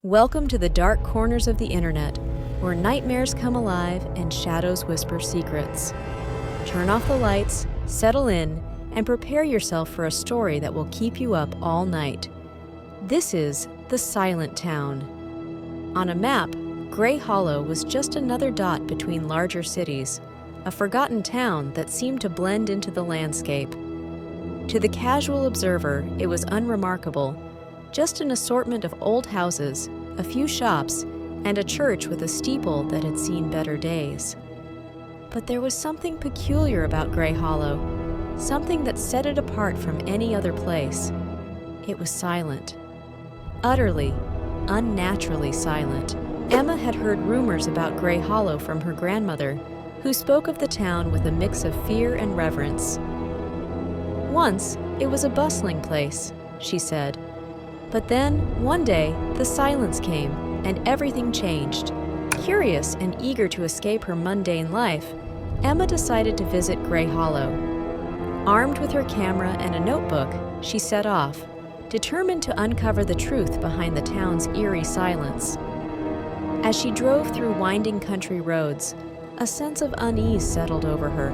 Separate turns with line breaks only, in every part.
Welcome to the dark corners of the internet, where nightmares come alive and shadows whisper secrets. Turn off the lights, settle in, and prepare yourself for a story that will keep you up all night. This is The Silent Town. On a map, Gray Hollow was just another dot between larger cities, a forgotten town that seemed to blend into the landscape. To the casual observer, it was unremarkable. Just an assortment of old houses, a few shops, and a church with a steeple that had seen better days. But there was something peculiar about Gray Hollow, something that set it apart from any other place. It was silent. Utterly, unnaturally silent. Emma had heard rumors about Gray Hollow from her grandmother, who spoke of the town with a mix of fear and reverence. Once, it was a bustling place, she said. But then, one day, the silence came, and everything changed. Curious and eager to escape her mundane life, Emma decided to visit Gray Hollow. Armed with her camera and a notebook, she set off, determined to uncover the truth behind the town's eerie silence. As she drove through winding country roads, a sense of unease settled over her,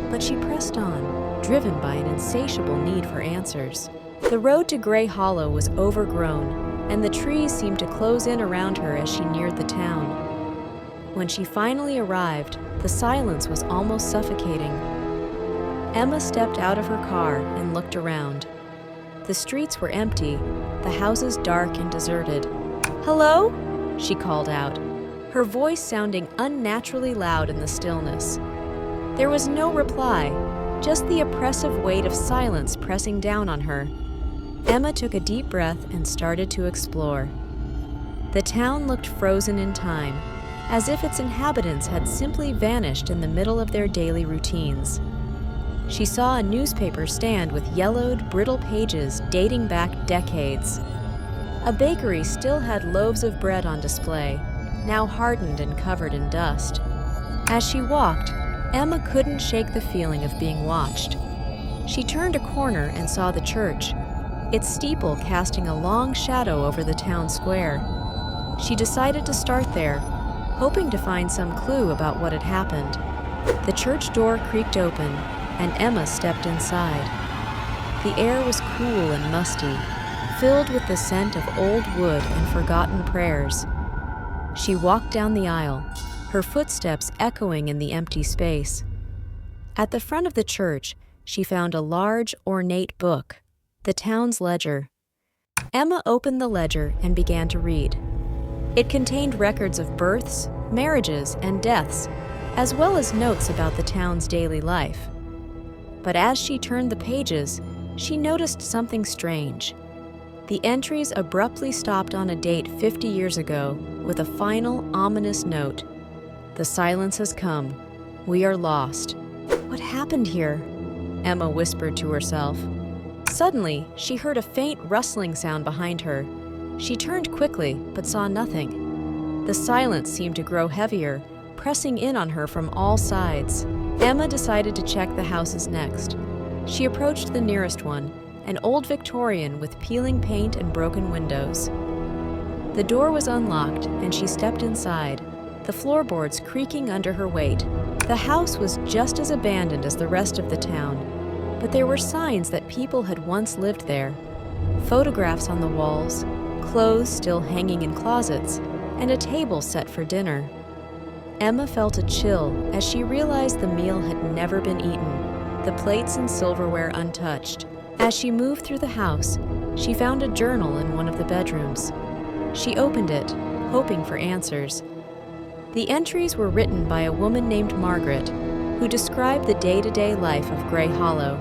but she pressed on, driven by an insatiable need for answers. The road to Gray Hollow was overgrown, and the trees seemed to close in around her as she neared the town. When she finally arrived, the silence was almost suffocating. Emma stepped out of her car and looked around. The streets were empty, the houses dark and deserted. "Hello?" she called out, her voice sounding unnaturally loud in the stillness. There was no reply, just the oppressive weight of silence pressing down on her. Emma took a deep breath and started to explore. The town looked frozen in time, as if its inhabitants had simply vanished in the middle of their daily routines. She saw a newspaper stand with yellowed, brittle pages dating back decades. A bakery still had loaves of bread on display, now hardened and covered in dust. As she walked, Emma couldn't shake the feeling of being watched. She turned a corner and saw the church, its steeple casting a long shadow over the town square. She decided to start there, hoping to find some clue about what had happened. The church door creaked open, and Emma stepped inside. The air was cool and musty, filled with the scent of old wood and forgotten prayers. She walked down the aisle, her footsteps echoing in the empty space. At the front of the church, she found a large, ornate book, the town's ledger. Emma opened the ledger and began to read. It contained records of births, marriages, and deaths, as well as notes about the town's daily life. But as she turned the pages, she noticed something strange. The entries abruptly stopped on a date 50 years ago with a final, ominous note. "The silence has come. We are lost." "What happened here?" Emma whispered to herself. Suddenly, she heard a faint rustling sound behind her. She turned quickly, but saw nothing. The silence seemed to grow heavier, pressing in on her from all sides. Emma decided to check the houses next. She approached the nearest one, an old Victorian with peeling paint and broken windows. The door was unlocked, and she stepped inside, the floorboards creaking under her weight. The house was just as abandoned as the rest of the town, but there were signs that people had once lived there. Photographs on the walls, clothes still hanging in closets, and a table set for dinner. Emma felt a chill as she realized the meal had never been eaten, the plates and silverware untouched. As she moved through the house, she found a journal in one of the bedrooms. She opened it, hoping for answers. The entries were written by a woman named Margaret, who described the day-to-day life of Gray Hollow.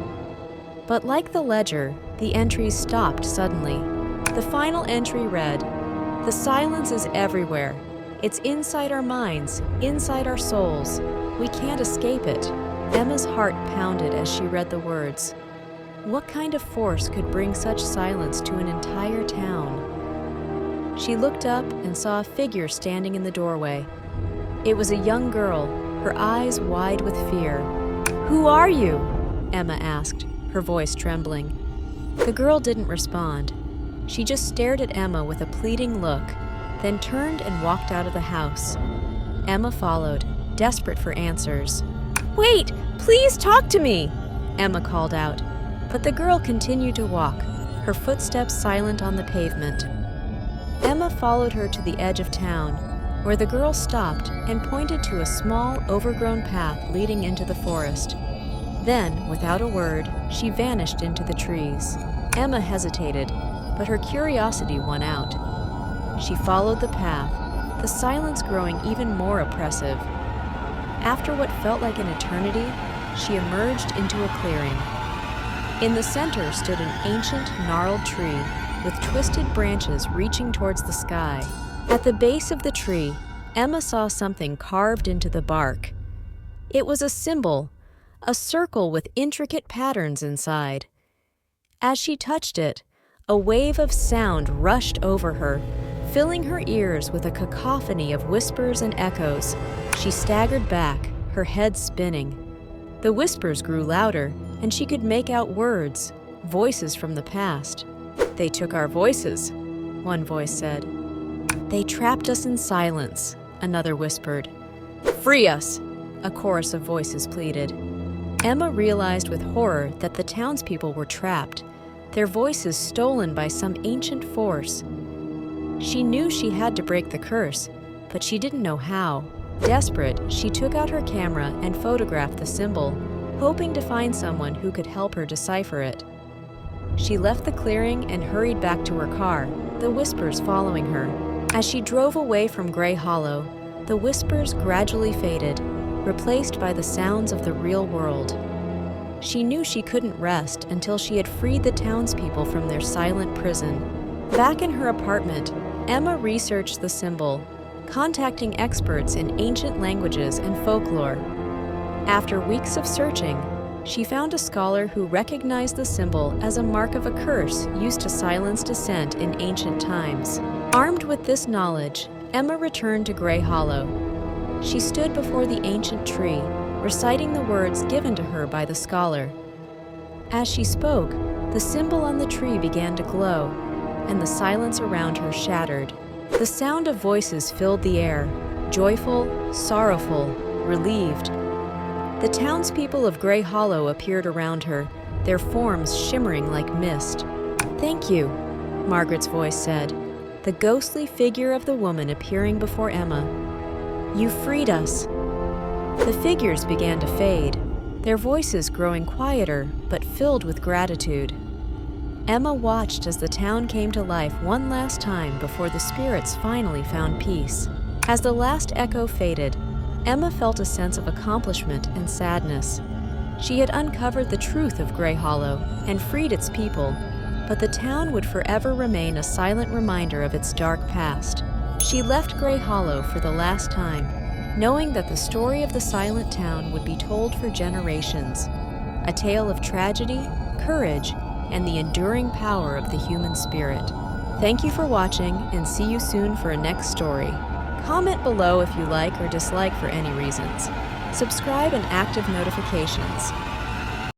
But like the ledger, the entries stopped suddenly. The final entry read, "The silence is everywhere. It's inside our minds, inside our souls. We can't escape it." Emma's heart pounded as she read the words. What kind of force could bring such silence to an entire town? She looked up and saw a figure standing in the doorway. It was a young girl, her eyes wide with fear. "Who are you?" Emma asked, her voice trembling. The girl didn't respond. She just stared at Emma with a pleading look, then turned and walked out of the house. Emma followed, desperate for answers. "Wait! Please talk to me!" Emma called out, but the girl continued to walk, her footsteps silent on the pavement. Emma followed her to the edge of town, where the girl stopped and pointed to a small, overgrown path leading into the forest. Then, without a word, she vanished into the trees. Emma hesitated, but her curiosity won out. She followed the path, the silence growing even more oppressive. After what felt like an eternity, she emerged into a clearing. In the center stood an ancient, gnarled tree with twisted branches reaching towards the sky. At the base of the tree, Emma saw something carved into the bark. It was a symbol, a circle with intricate patterns inside. As she touched it, a wave of sound rushed over her, filling her ears with a cacophony of whispers and echoes. She staggered back, her head spinning. The whispers grew louder, and she could make out words, voices from the past. "They took our voices," one voice said. "They trapped us in silence," another whispered. "Free us," a chorus of voices pleaded. Emma realized with horror that the townspeople were trapped, their voices stolen by some ancient force. She knew she had to break the curse, but she didn't know how. Desperate, she took out her camera and photographed the symbol, hoping to find someone who could help her decipher it. She left the clearing and hurried back to her car, the whispers following her. As she drove away from Gray Hollow, the whispers gradually faded, replaced by the sounds of the real world. She knew she couldn't rest until she had freed the townspeople from their silent prison. Back in her apartment, Emma researched the symbol, contacting experts in ancient languages and folklore. After weeks of searching, she found a scholar who recognized the symbol as a mark of a curse used to silence dissent in ancient times. Armed with this knowledge, Emma returned to Gray Hollow. She stood before the ancient tree, reciting the words given to her by the scholar. As she spoke, the symbol on the tree began to glow, and the silence around her shattered. The sound of voices filled the air, joyful, sorrowful, relieved. The townspeople of Gray Hollow appeared around her, their forms shimmering like mist. "Thank you," Margaret's voice said, the ghostly figure of the woman appearing before Emma. "You freed us." The figures began to fade, their voices growing quieter but filled with gratitude. Emma watched as the town came to life one last time before the spirits finally found peace. As the last echo faded, Emma felt a sense of accomplishment and sadness. She had uncovered the truth of Gray Hollow and freed its people, but the town would forever remain a silent reminder of its dark past. She left Gray Hollow for the last time, knowing that the story of the silent town would be told for generations, a tale of tragedy, courage, and the enduring power of the human spirit. Thank you for watching, and see you soon for a next story. Comment below if you like or dislike for any reasons. Subscribe and active notifications.